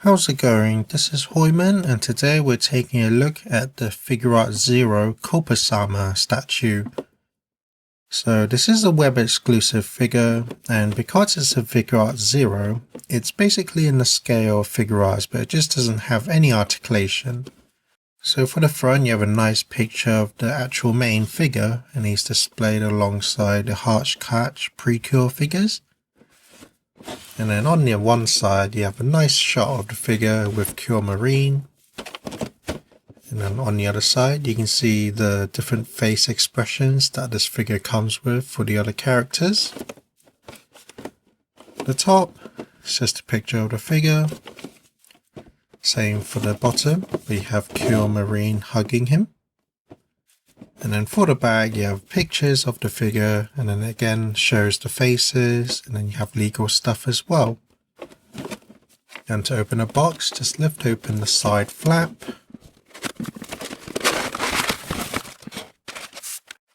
How's it going? This is Hoiman, and today we're taking a look at the Figuarts ZERO Coppe statue. So this is a web exclusive figure, and because it's a Figuarts ZERO, it's basically in the scale of Figuarts, but it just doesn't have any articulation. So for the front you have a nice picture of the actual main figure, and he's displayed alongside the Heartcatch Precure figures. And then on the one side you have a nice shot of the figure with Pure Marine. And then on the other side you can see the different face expressions that this figure comes with for the other characters. The top is just a picture of the figure. Same for the bottom, we have Pure Marine hugging him. And then for the back you have pictures of the figure, and then again shows the faces, and then you have legal stuff as well. And to open a box, just lift open the side flap.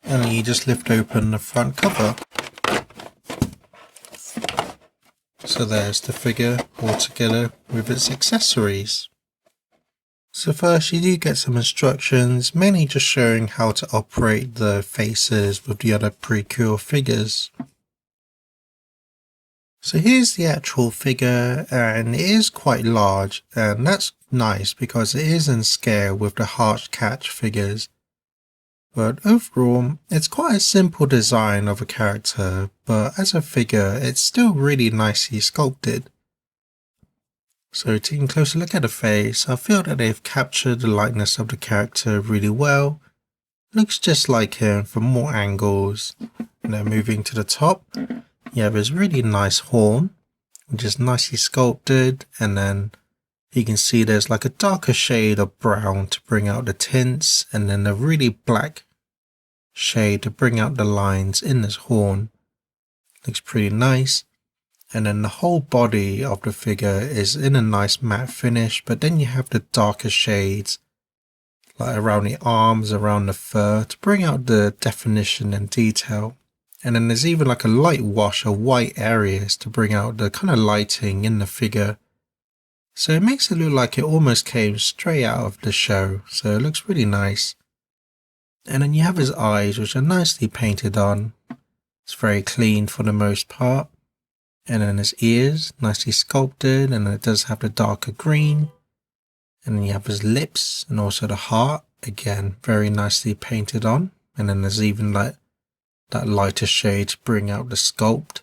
And then you just lift open the front cover. So there's the figure all together with its accessories. So first you do get some instructions, mainly just showing how to operate the faces with the other Precure figures. So here's the actual figure, and it is quite large, and that's nice because it is in scale with the Heartcatch figures. But overall, it's quite a simple design of a character, but as a figure it's still really nicely sculpted. So taking a closer look at the face, I feel that they've captured the likeness of the character really well. Looks just like him from more angles. And then moving to the top, you have this really nice horn, which is nicely sculpted, and then you can see there's like a darker shade of brown to bring out the tints, and then a really black shade to bring out the lines in this horn. Looks pretty nice. And then the whole body of the figure is in a nice matte finish, but then you have the darker shades like around the arms, around the fur, to bring out the definition and detail. And then there's even like a light wash of white areas to bring out the kind of lighting in the figure. So it makes it look like it almost came straight out of the show, so it looks really nice. And then you have his eyes, which are nicely painted on. It's very clean for the most part. And then his ears, nicely sculpted, and then it does have the darker green. And then you have his lips and also the heart, again very nicely painted on. And then there's even like that lighter shade to bring out the sculpt.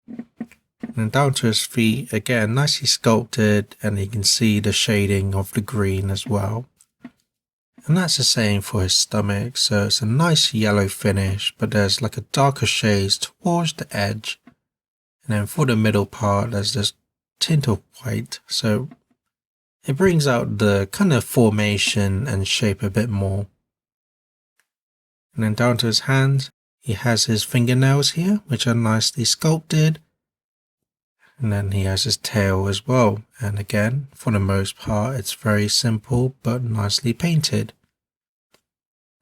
And then down to his feet, again nicely sculpted, and you can see the shading of the green as well. And that's the same for his stomach, so it's a nice yellow finish, but there's like a darker shades towards the edge. And then for the middle part, there's this tint of white, so it brings out the kind of formation and shape a bit more. And then down to his hands, he has his fingernails here, which are nicely sculpted. And then he has his tail as well, and again, for the most part, it's very simple but nicely painted.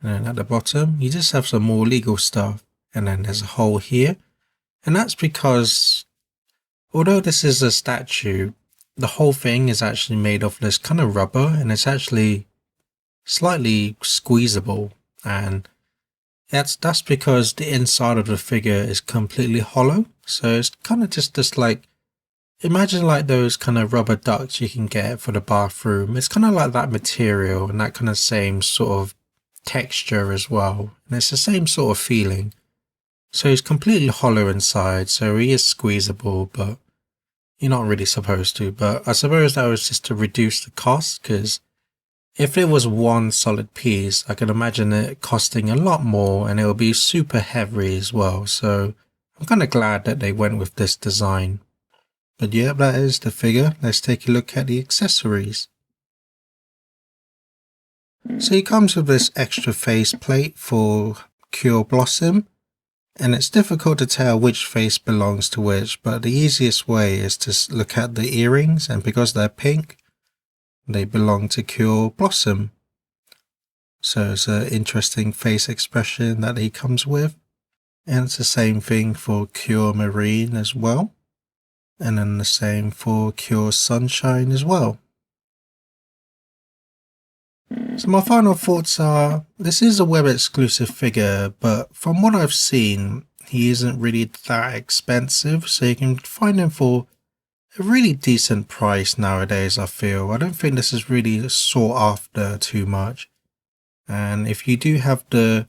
And then at the bottom, you just have some more legal stuff, and then there's a hole here. And that's because, although this is a statue, the whole thing is actually made of this kind of rubber, and it's actually slightly squeezable. And that's because the inside of the figure is completely hollow. So it's kind of just this like, imagine like those kind of rubber ducks you can get for the bathroom. It's kind of like that material and that kind of same sort of texture as well. And it's the same sort of feeling. So he's completely hollow inside, so he is squeezable, but you're not really supposed to. But I suppose that was just to reduce the cost, because if it was one solid piece, I can imagine it costing a lot more, and it will be super heavy as well. So I'm kind of glad that they went with this design. But yeah, that is the figure. Let's take a look at the accessories. So he comes with this extra face plate for Pure Blossom. And it's difficult to tell which face belongs to which, but the easiest way is to look at the earrings, and because they're pink, they belong to Pure Blossom. So it's an interesting face expression that he comes with. And it's the same thing for Pure Marine as well. and then the same for Cure Sunshine as well. So my final thoughts are, this is a web exclusive figure, but from what I've seen, he isn't really that expensive, so you can find him for a really decent price nowadays. I feel I don't think this is really sought after too much, and if you do have the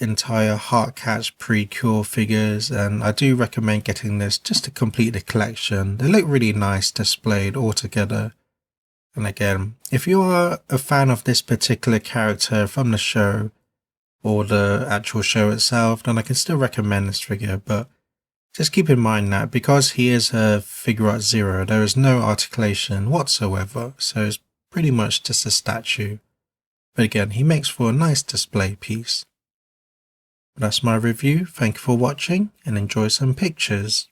entire Heartcatch Precure figures, and I do recommend getting this just to complete the collection. They look really nice displayed all together. And again, if you are a fan of this particular character from the show or the actual show itself, then I can still recommend this figure, but just keep in mind that because he is a Figuarts ZERO, there is no articulation whatsoever, so it's pretty much just a statue. But again, he makes for a nice display piece. That's my review. Thank you for watching and enjoy some pictures.